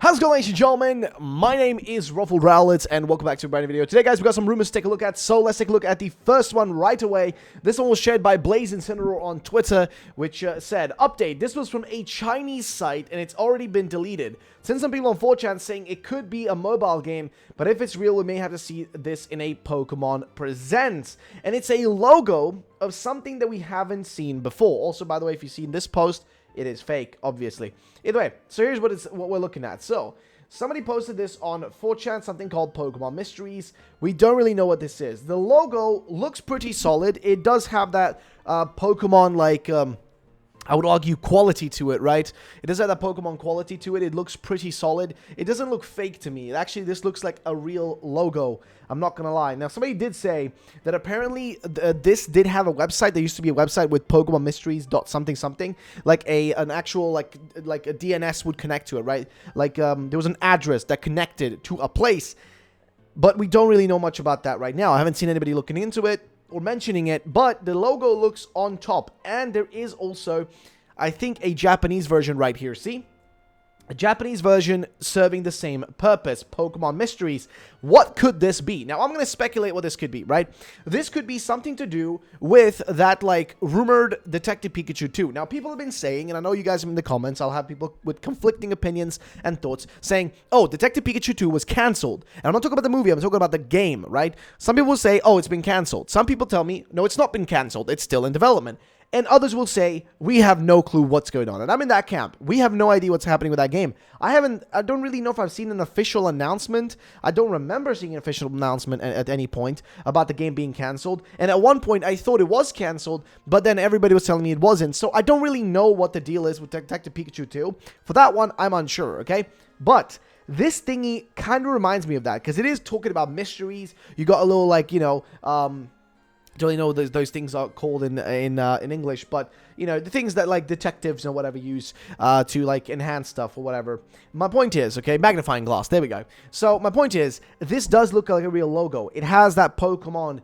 How's it going, ladies and gentlemen? My name is Ruffled Rowlett, and welcome back to a brand new video. Today, guys, we've got some rumors to take a look at, so let's take a look at the first one right away. This one was shared by Blaze Incineroar on Twitter, which said, Update, this was from a Chinese site, and it's already been deleted. Since some people on 4chan saying it could be a mobile game, but if it's real, we may have to see this in a Pokemon Presents. And it's a logo of something that we haven't seen before. Also, by the way, if you've seen this post, it is fake, obviously. Either way, so here's what we're looking at. So, somebody posted this on 4chan, something called Pokemon Mysteries. We don't really know what this is. The logo looks pretty solid. It does have that Pokemon, like, I would argue, quality to it, right? It does have that Pokemon quality to it. It looks pretty solid. It doesn't look fake to me. Actually, this looks like a real logo. I'm not gonna lie. Now, somebody did say that apparently this did have a website. There used to be a website with Pokemon Mysteries dot something something, like an actual like a DNS would connect to it, right? Like there was an address that connected to a place, but we don't really know much about that right now. I haven't seen anybody looking into it or mentioning it, but the logo looks on top, and there is also, I think, a Japanese version right here. See? A Japanese version serving the same purpose, Pokemon Mysteries. What could this be? Now, I'm going to speculate what this could be, right? This could be something to do with that, like, rumored Detective Pikachu 2. Now, people have been saying, and I know you guys are in the comments, I'll have people with conflicting opinions and thoughts saying, oh, Detective Pikachu 2 was cancelled. And I'm not talking about the movie, I'm talking about the game, right? Some people will say, oh, it's been cancelled. Some people tell me, no, it's not been cancelled. It's still in development. And others will say, we have no clue what's going on. And I'm in that camp. We have no idea what's happening with that game. I don't really know if I've seen an official announcement. I don't remember seeing an official announcement at any point about the game being cancelled. And at one point, I thought it was cancelled, but then everybody was telling me it wasn't. So I don't really know what the deal is with Detective Pikachu 2. For that one, I'm unsure, okay? But this thingy kind of reminds me of that, because it is talking about mysteries. You got a little, like, you know, don't really know what those things are called in English, but, you know, the things that, like, detectives or whatever use to, like, enhance stuff or whatever. My point is, okay, magnifying glass, there we go. So, my point is, this does look like a real logo. It has that Pokemon,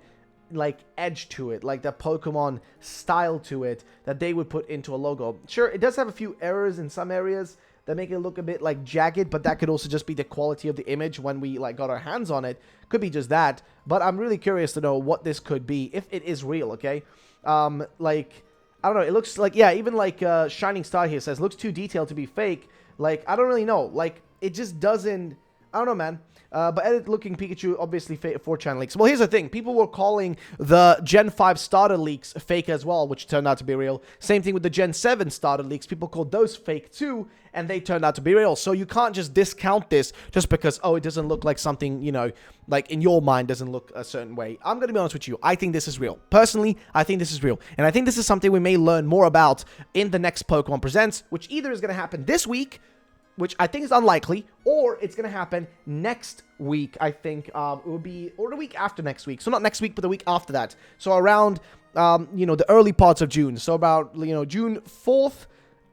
like, edge to it, like that Pokemon style to it that they would put into a logo. Sure, it does have a few errors in some areas that make it look a bit, like, jagged, but that could also just be the quality of the image when we, like, got our hands on it. Could be just that, but I'm really curious to know what this could be, if it is real, okay? Like, I don't know, it looks like, yeah, even, like, Shining Star here says, looks too detailed to be fake. Like, I don't really know, like, it just doesn't, I don't know, man. But edit-looking Pikachu, obviously 4chan leaks. Well, here's the thing. People were calling the Gen 5 starter leaks fake as well, which turned out to be real. Same thing with the Gen 7 starter leaks. People called those fake too, and they turned out to be real. So you can't just discount this just because, oh, it doesn't look like something, you know, like in your mind doesn't look a certain way. I'm going to be honest with you. I think this is real. Personally, I think this is real. And I think this is something we may learn more about in the next Pokemon Presents, which either is going to happen this week, which I think is unlikely, or it's going to happen next week, I think. It would be, or the week after next week. So not next week, but the week after that. So around, you know, the early parts of June. So about, you know, June 4th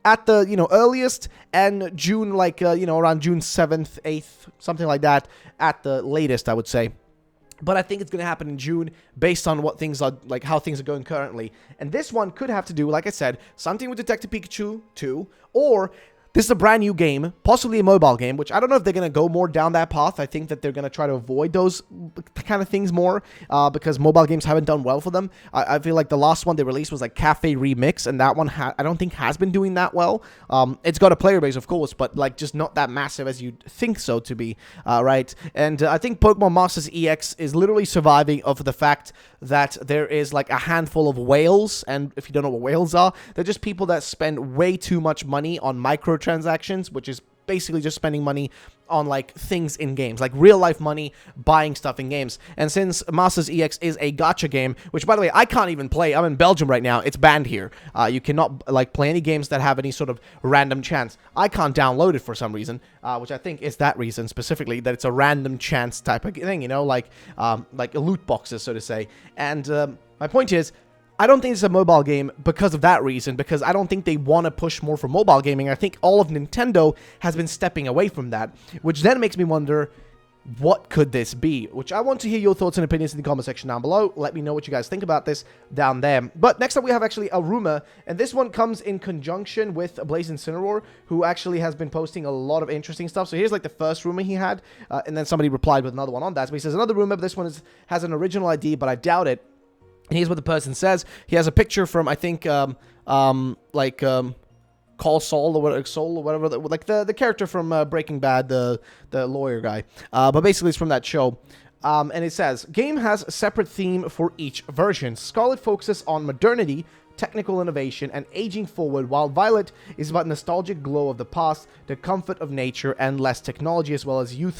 at the, you know, earliest, and June, like, you know, around June 7th, 8th, something like that, at the latest, I would say. But I think it's going to happen in June based on what things are, like, how things are going currently. And this one could have to do, like I said, something with Detective Pikachu 2, or this is a brand new game, possibly a mobile game, which I don't know if they're going to go more down that path. I think that they're going to try to avoid those kind of things more because mobile games haven't done well for them. I feel like the last one they released was like Cafe Remix, and that one I don't think has been doing that well. It's got a player base, of course, but like just not that massive as you'd think so to be, right? And I think Pokemon Masters EX is literally surviving off of the fact that there is like a handful of whales, and if you don't know what whales are, they're just people that spend way too much money on microtransactions, which is basically just spending money on like things in games, like real life money, buying stuff in games. And since Masters EX is a gacha game, which by the way I can't even play, I'm in Belgium right now, it's banned here. You cannot like play any games that have any sort of random chance. I can't download it for some reason, which I think is that reason specifically, that it's a random chance type of thing, you know, like loot boxes, so to say. And my point is, I don't think it's a mobile game because of that reason, because I don't think they want to push more for mobile gaming. I think all of Nintendo has been stepping away from that, which then makes me wonder, what could this be? Which I want to hear your thoughts and opinions in the comment section down below. Let me know what you guys think about this down there. But next up we have actually a rumor, and this one comes in conjunction with Blaze Incineroar, who actually has been posting a lot of interesting stuff. So here's like the first rumor he had, and then somebody replied with another one on that. So he says, another rumor, but this one has an original ID, but I doubt it. And here's what the person says. He has a picture from, I think, Call Saul or whatever, like the character from Breaking Bad, the lawyer guy. But basically, it's from that show. And it says, game has a separate theme for each version. Scarlet focuses on modernity, technical innovation, and aging forward, while Violet is about nostalgic glow of the past, the comfort of nature, and less technology, as well as the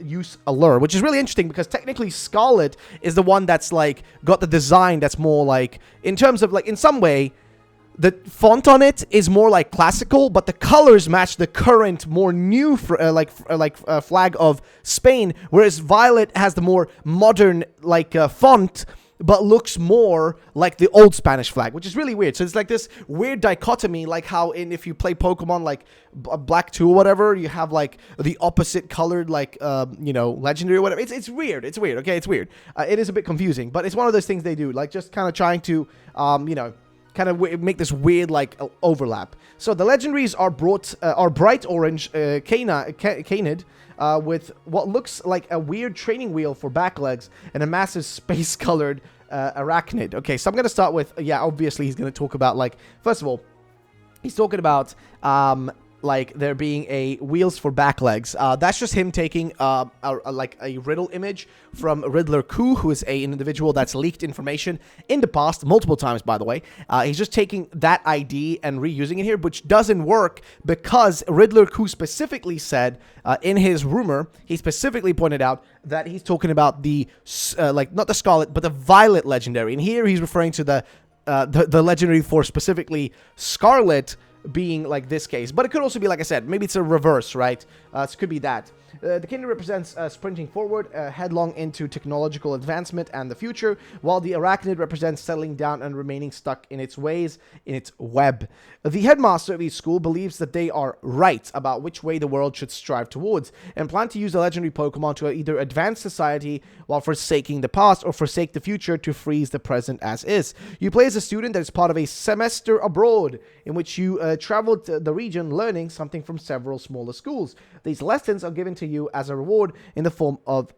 youth's allure, which is really interesting because technically Scarlet is the one that's like got the design that's more like, in terms of like, in some way, the font on it is more like classical, but the colors match the current, more new flag of Spain, whereas Violet has the more modern font, but looks more like the old Spanish flag, which is really weird. So it's like this weird dichotomy, like how if you play Pokemon like Black 2 or whatever, you have like the opposite colored legendary or whatever. It's weird. It's weird. Okay, it's weird. It is a bit confusing, but it's one of those things they do, like just kind of trying to kind of make this weird like overlap. So the legendaries are bright orange canid with what looks like a weird training wheel for back legs and a massive space colored arachnid. Okay, so I'm gonna start with, yeah, obviously he's gonna talk about, like, first of all, he's talking about like there being a wheels for back legs. That's just him taking a riddle image from Riddler Coup, who is an individual that's leaked information in the past, multiple times, by the way. He's just taking that ID and reusing it here, which doesn't work because Riddler Coup specifically said in his rumor, he specifically pointed out that he's talking about the, not the Scarlet, but the Violet legendary. And here he's referring to the legendary for specifically Scarlet, being like this case, but it could also be, like I said, maybe it's a reverse, right? So it could be that. The kingdom represents sprinting forward, headlong into technological advancement and the future, while the arachnid represents settling down and remaining stuck in its ways, in its web. The headmaster of each school believes that they are right about which way the world should strive towards, and plan to use the legendary Pokemon to either advance society while forsaking the past, or forsake the future to freeze the present as is. You play as a student that is part of a semester abroad, in which you traveled the region learning something from several smaller schools. These lessons are given to you as a reward in the form of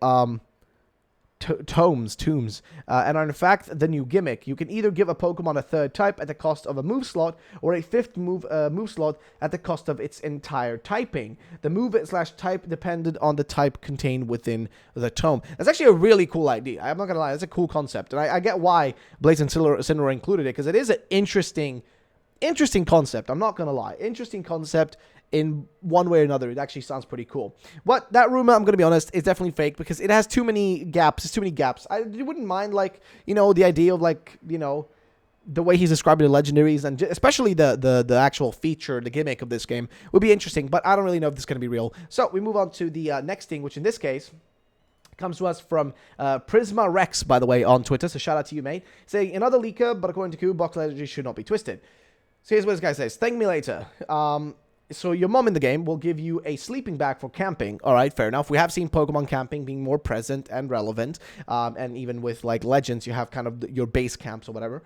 tombs, and are in fact the new gimmick. You can either give a Pokemon a third type at the cost of a move slot, or a fifth move slot at the cost of its entire typing. The move/type depended on the type contained within the tome. That's actually a really cool idea. I'm not gonna lie, that's a cool concept, and I get why Blaze and Incineroar included it, because it is an interesting concept. I'm not gonna lie, interesting concept. In one way or another, it actually sounds pretty cool. But that rumor, I'm going to be honest, is definitely fake because it has too many gaps. There's too many gaps. I wouldn't mind, like, the idea of, like, the way he's describing the legendaries, and especially the actual feature, the gimmick of this game would be interesting, but I don't really know if this is going to be real. So we move on to the next thing, which in this case comes to us from Prisma Rex, by the way, on Twitter. So shout out to you, mate. Saying, another leaker, but according to Q, box legendary should not be twisted. So here's what this guy says. Thank me later. So your mom in the game will give you a sleeping bag for camping. All right, fair enough. We have seen Pokemon camping being more present and relevant. And even with, like, Legends, you have kind of your base camps or whatever.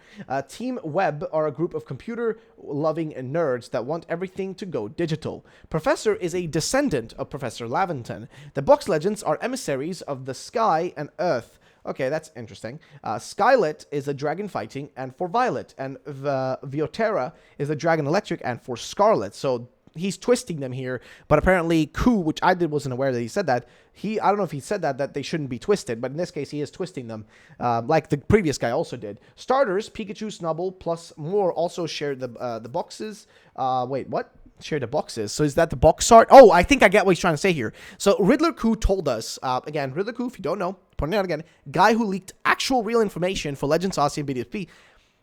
Team Web are a group of computer-loving nerds that want everything to go digital. Professor is a descendant of Professor Laventon. The box legends are emissaries of the sky and earth. Okay, that's interesting. Scarlet is a dragon fighting and for Violet, and Viotera is a dragon electric and for Scarlet. So he's twisting them here, but apparently Ku, which I wasn't aware that he said that. I don't know if he said that they shouldn't be twisted, but in this case he is twisting them, like the previous guy also did. Starters, Pikachu, Snubble, plus more also share the boxes. Wait, what? Share the boxes. So is that the box art? Oh, I think I get what he's trying to say here. So Riddler Coup told us, again, Riddler Coup, if you don't know, pointing out again, guy who leaked actual real information for Legends Arceus and BDSP.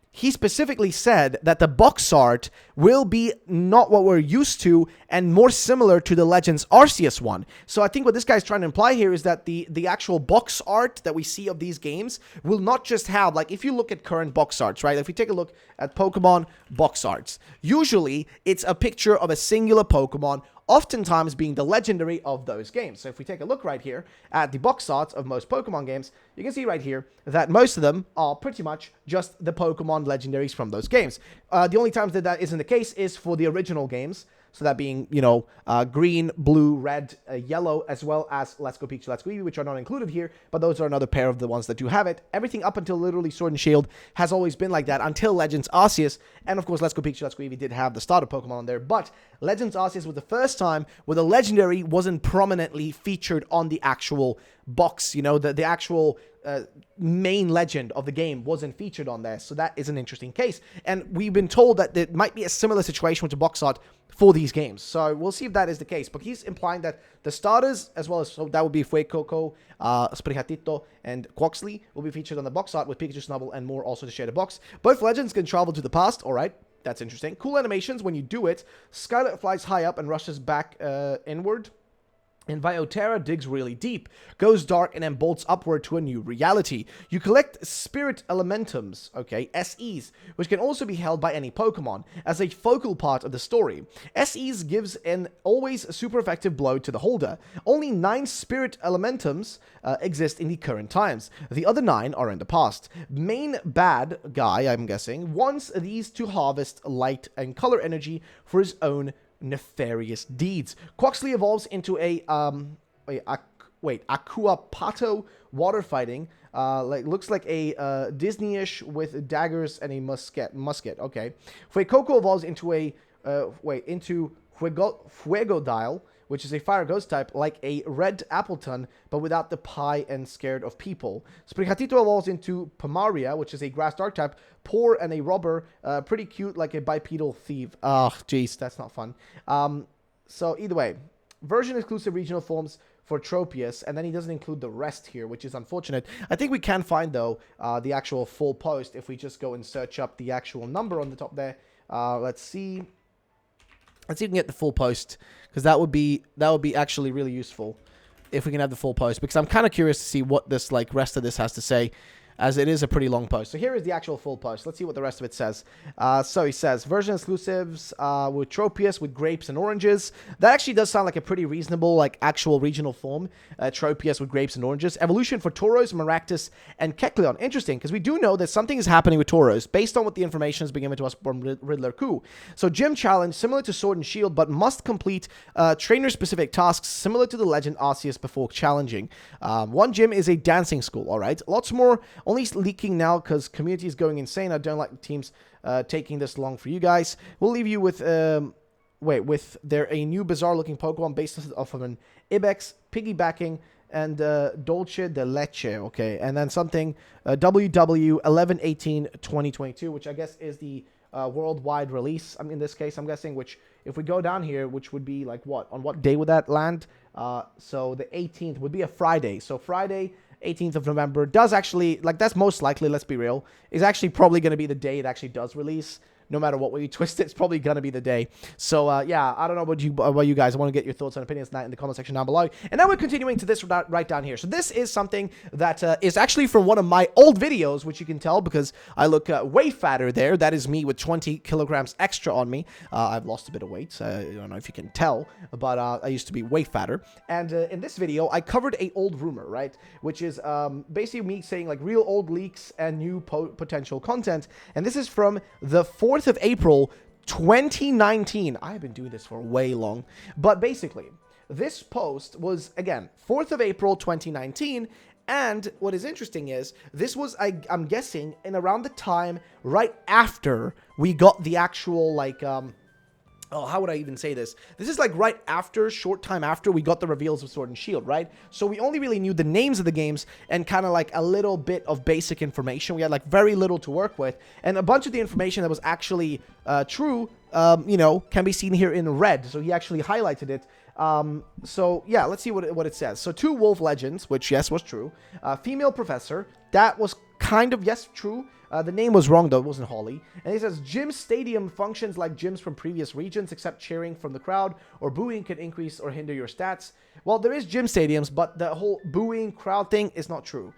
He specifically said that the box art will be not what we're used to and more similar to the Legends Arceus one. So I think what this guy's trying to imply here is that the actual box art that we see of these games will not just have, like, if you look at current box arts, right? If we take a look at Pokemon box arts, usually it's a picture of a singular Pokemon oftentimes being the legendary of those games. So if we take a look right here at the box art of most Pokemon games, you can see right here that most of them are pretty much just the Pokemon legendaries from those games. The only times that isn't the case is for the original games. So that being, green, blue, red, yellow, as well as Let's Go Pikachu, Let's Go Eevee, which are not included here, but those are another pair of the ones that do have it. Everything up until literally Sword and Shield has always been like that, until Legends Arceus, and of course Let's Go Pikachu, Let's Go Eevee did have the starter Pokemon on there, but Legends Arceus was the first time where the legendary wasn't prominently featured on the actual box, the actual main legend of the game wasn't featured on there, so that is an interesting case, and we've been told that there might be a similar situation with the box art for these games, so we'll see if that is the case, but he's implying that the starters, as well as, so that would be Fuecoco, Sprigatito, and Quoxley, will be featured on the box art with Pikachu, Snubble, and more also to share the box. Both legends can travel to the past, alright, that's interesting. Cool animations when you do it. Scarlet flies high up and rushes back inward. And Vioterra digs really deep, goes dark, and then bolts upward to a new reality. You collect Spirit Elementums, okay, SEs, which can also be held by any Pokemon, as a focal part of the story. SEs gives an always super effective blow to the holder. Only 9 Spirit Elementums exist in the current times. The other 9 are in the past. Main bad guy, I'm guessing, wants these to harvest light and color energy for his own nefarious deeds. Quoxley evolves into a Aquapato water fighting, looks like a Disney-ish with daggers and a musket. Okay. Fuecoco evolves into a Fuegodile, which is a fire ghost type, like a red Appleton, but without the pie and scared of people. Sprigatito evolves into Pomaria, which is a grass dark type, poor and a robber, pretty cute, like a bipedal thief. Oh, jeez, that's not fun. So either way, version exclusive regional forms for Tropius, and then he doesn't include the rest here, which is unfortunate. I think we can find, though, the actual full post if we just go and search up the actual number on the top there. Let's see. Let's see if we can get the full post, because that would be actually really useful if we can have the full post, because I'm kind of curious to see what this rest of this has to say, as it is a pretty long post. So here is the actual full post. Let's see what the rest of it says. So he says, version exclusives with Tropius, with grapes and oranges. That actually does sound like a pretty reasonable, actual regional form. Tropius with grapes and oranges. Evolution for Tauros, Maractus, and Kecleon. Interesting, because we do know that something is happening with Tauros, based on what the information has been given to us from Riddler Coup. So gym challenge, similar to Sword and Shield, but must complete trainer-specific tasks, similar to the Legend Arceus before challenging. One gym is a dancing school, alright? Lots more. Only leaking now because community is going insane. I don't like the teams taking this long for you guys. We'll leave you with a new bizarre looking Pokemon based off of an Ibex, piggybacking, and Dolce de Leche, okay, and then something WW 11/18/2022, which I guess is the worldwide release. In this case, I'm guessing, which if we go down here, which would be on what day would that land? So the 18th would be a Friday. So Friday, 18th of November does actually, that's most likely, let's be real, is actually probably going to be the day it actually does release. No matter what way you twist it, it's probably going to be the day. So, yeah, I don't know about you guys. I want to get your thoughts and opinions tonight in the comment section down below. And now we're continuing to this right down here. So this is something that is actually from one of my old videos, which you can tell because I look way fatter there. That is me with 20 kilograms extra on me. I've lost a bit of weight. I don't know if you can tell, but I used to be way fatter. And in this video, I covered a old rumor, right? Which is basically me saying real old leaks and new potential content. And this is from the 4th of April 2019. I've been doing this for way long, but basically this post was, again, 4th of April 2019, and what is interesting is this was, I'm guessing, in around the time right after we got the actual oh, how would I even say this? This is right after, short time after we got the reveals of Sword and Shield, right? So we only really knew the names of the games and kind of a little bit of basic information. We had very little to work with. And a bunch of the information that was actually true, can be seen here in red. So he actually highlighted it. So yeah, let's see what it says. So 2 wolf legends, which yes, was true. Female professor, that was kind of, yes, true. The name was wrong, though. It wasn't Holly. And he says, Gym Stadium functions like gyms from previous regions, except cheering from the crowd or booing can increase or hinder your stats. Well, there is gym stadiums, but the whole booing crowd thing is not true.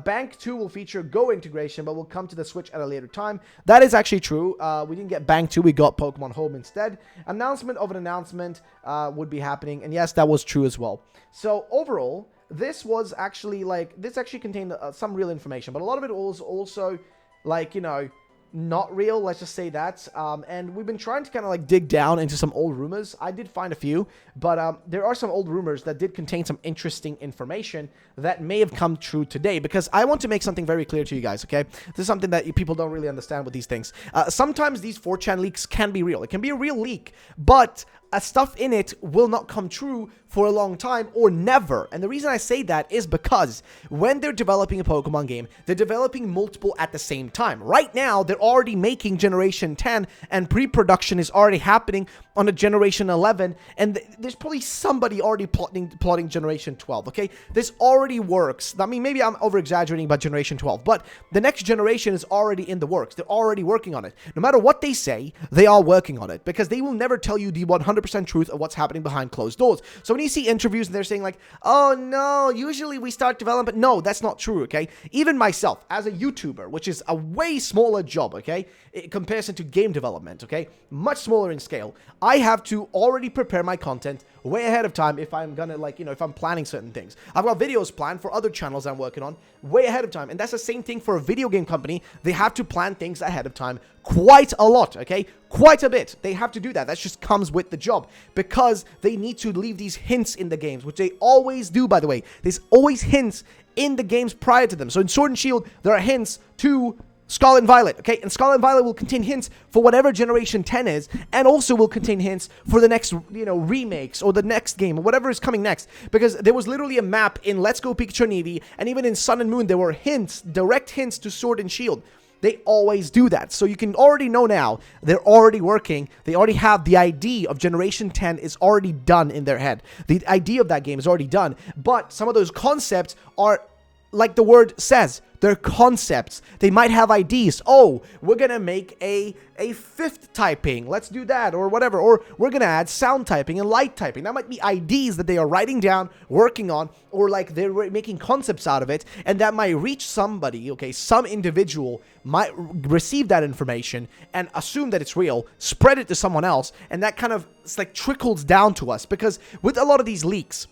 Bank 2 will feature Go integration, but will come to the Switch at a later time. That is actually true. We didn't get Bank 2, we got Pokemon Home instead. Announcement of an announcement would be happening, and yes, that was true as well. So, overall, this was actually, like, this actually contained some real information, but a lot of it was also, like, you know, not real, let's just say that. And we've been trying to kind of like dig down into some old rumors. I did find a few, but there are some old rumors that did contain some interesting information that may have come true today, because I want to make something very clear to you guys, okay? This is something that people don't really understand with these things. Sometimes these 4chan leaks can be real. It can be a real leak, but stuff in it will not come true for a long time or never. And the reason I say that is because when they're developing a Pokemon game, they're developing multiple at the same time. Right now, they're already making Generation 10 and pre-production is already happening on a Generation 11, and there's probably somebody already plotting Generation 12, okay? This already works. I mean, maybe I'm over-exaggerating about Generation 12, but the next generation is already in the works. They're already working on it. No matter what they say, they are working on it, because they will never tell you the 100% truth of what's happening behind closed doors. So when you see interviews and they're saying like, oh no, usually we start development. No, that's not true, okay? Even myself, as a YouTuber, which is a way smaller job, okay, in comparison to game development, okay, much smaller in scale, I have to already prepare my content way ahead of time if I'm gonna, like, you know, if I'm planning certain things. I've got videos planned for other channels I'm working on way ahead of time, and that's the same thing for a video game company. They have to plan things ahead of time quite a lot, okay? Quite a bit. They have to do that. That just comes with the job, because they need to leave these hints in the games, which they always do, by the way. There's always hints in the games prior to them. So in Sword and Shield, there are hints to Scarlet and Violet, okay? And Scarlet and Violet will contain hints for whatever Generation 10 is, and also will contain hints for the next, you know, remakes or the next game or whatever is coming next. Because there was literally a map in Let's Go Pikachu and Eevee, and even in Sun and Moon, there were hints, direct hints to Sword and Shield. They always do that. So you can already know now, they're already working. They already have the idea of Generation 10 is already done in their head. The idea of that game is already done. But some of those concepts are, like the word says, they're concepts. They might have ideas. Oh, we're going to make a fifth typing. Let's do that, or whatever. Or we're going to add sound typing and light typing. That might be ideas that they are writing down, working on, or like they're making concepts out of it. And that might reach somebody, okay? Some individual might receive that information and assume that it's real, spread it to someone else, and that kind of, it's like trickles down to us. Because with a lot of these leaks,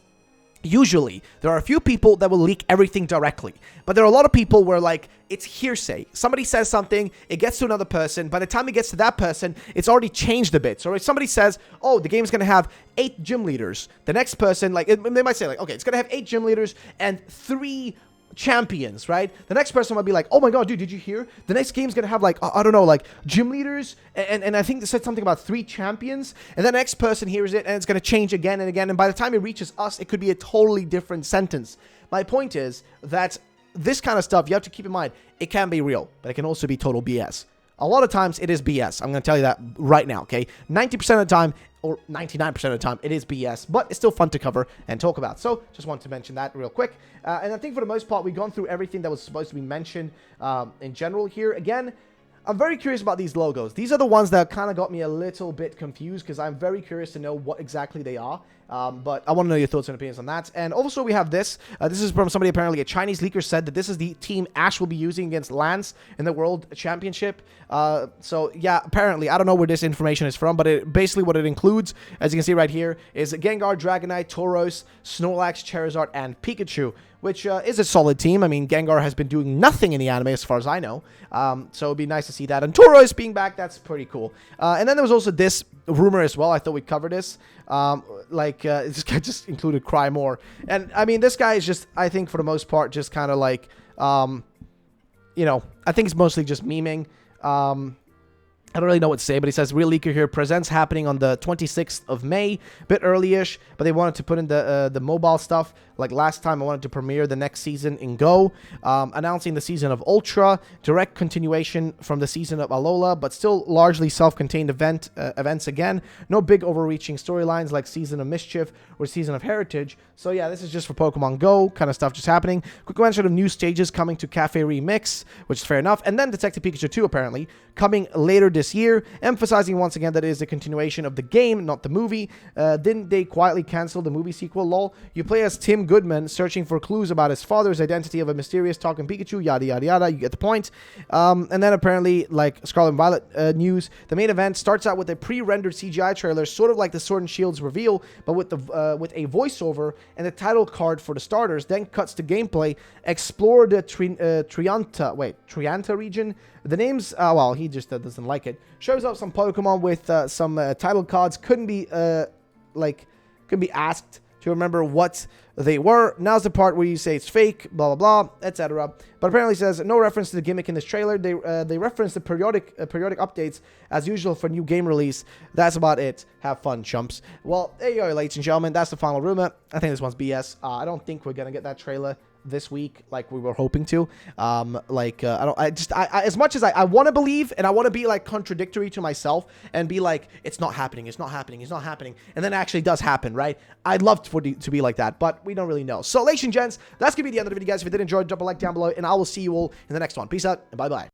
usually, there are a few people that will leak everything directly. But there are a lot of people where, like, it's hearsay. Somebody says something, it gets to another person. By the time it gets to that person, it's already changed a bit. So if somebody says, oh, the game's going to have 8 gym leaders, the next person, like, they might say, like, okay, it's going to have 8 gym leaders and 3 champions, right? The next person might be like, oh my god, dude, did you hear? The next game's gonna have, like, I don't know, like, gym leaders, and I think they said something about 3 champions, and the next person hears it, and it's gonna change again and again, and by the time it reaches us, it could be a totally different sentence. My point is that this kind of stuff, you have to keep in mind, it can be real, but it can also be total BS. A lot of times, it is BS. I'm gonna tell you that right now, okay? 90% of the time, or 99% of the time, it is BS, but it's still fun to cover and talk about. So, just wanted to mention that real quick. And I think for the most part, we've gone through everything that was supposed to be mentioned in general here. Again, I'm very curious about these logos. These are the ones that kind of got me a little bit confused, because I'm very curious to know what exactly they are. But I want to know your thoughts and opinions on that. And also we have this. This is from somebody, apparently a Chinese leaker said that this is the team Ash will be using against Lance in the World Championship. So yeah, apparently, I don't know where this information is from, but basically what it includes, as you can see right here, is Gengar, Dragonite, Tauros, Snorlax, Charizard, and Pikachu, which is a solid team. I mean, Gengar has been doing nothing in the anime as far as I know. So it'd be nice to see that. And Tauros being back, that's pretty cool. And then there was also this rumor as well. I thought we'd cover this. This guy just included Cry More. And, I mean, this guy is just, I think, for the most part, just kind of like, you know, I think it's mostly just memeing. I don't really know what to say, but he says Real Leaker here presents happening on the 26th of May, bit early-ish, but they wanted to put in the mobile stuff. Like last time, I wanted to premiere the next season in Go, announcing the season of Ultra, direct continuation from the season of Alola, but still largely self-contained events again. No big overreaching storylines like Season of Mischief or Season of Heritage. So yeah, this is just for Pokemon Go kind of stuff just happening. Quick mention of new stages coming to Cafe Remix, which is fair enough, and then Detective Pikachu 2 apparently coming later this year, emphasizing once again that it is a continuation of the game, not the movie. Didn't they quietly cancel the movie sequel? Lol. You play as Tim Goodman searching for clues about his father's identity of a mysterious talking Pikachu, yada yada yada. You get the point. And then apparently, like Scarlet and Violet news, the main event starts out with a pre-rendered CGI trailer, sort of like the Sword and Shield's reveal, but with a voiceover and the title card for the starters. Then cuts to gameplay. Explore the Trianta region. The names, well, he just doesn't like it. Shows up some Pokemon with some title cards. Couldn't be asked to remember what they were. Now's the part where you say it's fake, blah, blah, blah, etc. But apparently says no reference to the gimmick in this trailer. They reference the periodic updates as usual for new game release. That's about it. Have fun, chumps. Well, there you go, ladies and gentlemen. That's the final rumor. I think this one's BS. I don't think we're going to get that trailer this week like we were hoping to. As much as I want to believe and I want to be like contradictory to myself and be like, it's not happening, it's not happening, it's not happening, and then it actually does happen, right? I'd love to be like that, but we don't really know. So ladies and gents, that's gonna be the end of the video, guys. If you did enjoy, drop a like down below, and I will see you all in the next one. Peace out and bye bye.